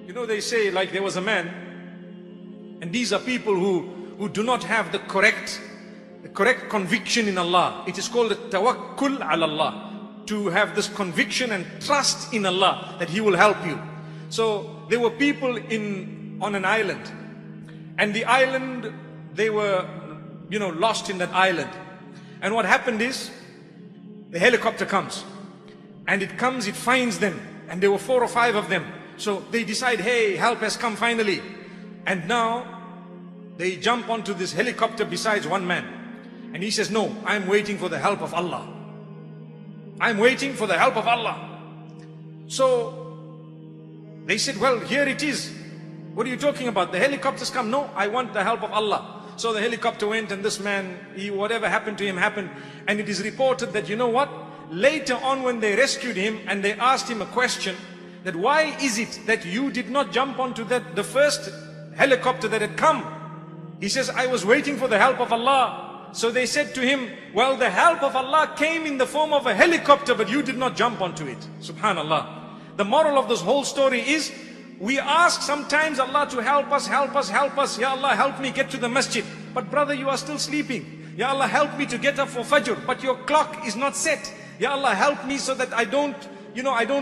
You know, they say, like, there was a man, and these are people who do not have the correct conviction in Allah. It is called the tawakkul ala Allah. To have this conviction and trust in Allah that He will help you. So there were people on an island, and the island, they were, lost in that island. And what happened is, the helicopter comes, and it finds them, and there were 4 or 5 of them. So they decide, hey, help has come finally. And now they jump onto this helicopter besides one man, and he says, no, I'm waiting for the help of Allah. I'm waiting for the help of Allah. So they said, well, here it is. What are you talking about? The helicopters come. No, I want the help of Allah. So the helicopter went, and this man, whatever happened to him happened. And it is reported that, you know what? Later on, when they rescued him and they asked him a question, that why is it that you did not jump onto the first helicopter that had come? He says, I was waiting for the help of Allah. So they said to him, well, the help of Allah came in the form of a helicopter, but you did not jump onto it. Subhanallah. The moral of this whole story is, we ask sometimes Allah to help us, help us, help us. Ya Allah, help me get to the masjid. But brother, you are still sleeping. Ya Allah, help me to get up for Fajr, but your clock is not set. Ya Allah, help me so that I don't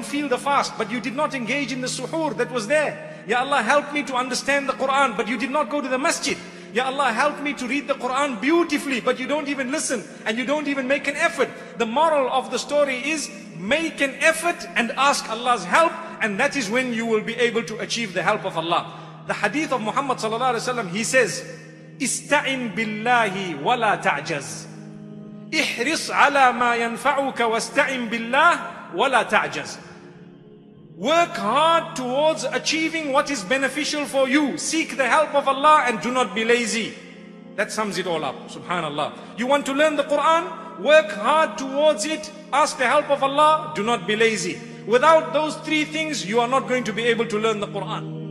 feel the fast, but you did not engage in the suhoor that was there. Ya Allah, help me to understand the Quran, but you did not go to the masjid. Ya Allah, help me to read the Quran beautifully, but you don't even listen, and you don't even make an effort. The moral of the story is, make an effort and ask Allah's help, and that is when you will be able to achieve the help of Allah. The hadith of Muhammad sallallahu alaihi wasallam, he says, Ista'in billahi wa la ta'jaz. Ihris ala ma yanfa'uka wasta'in billah wa la ta'jaz. Work hard towards achieving what is beneficial for you. Seek the help of Allah and do not be lazy. That sums it all up. Subhanallah. You want to learn the Quran? Work hard towards it. Ask the help of Allah. Do not be lazy. Without those 3 things, you are not going to be able to learn the Quran.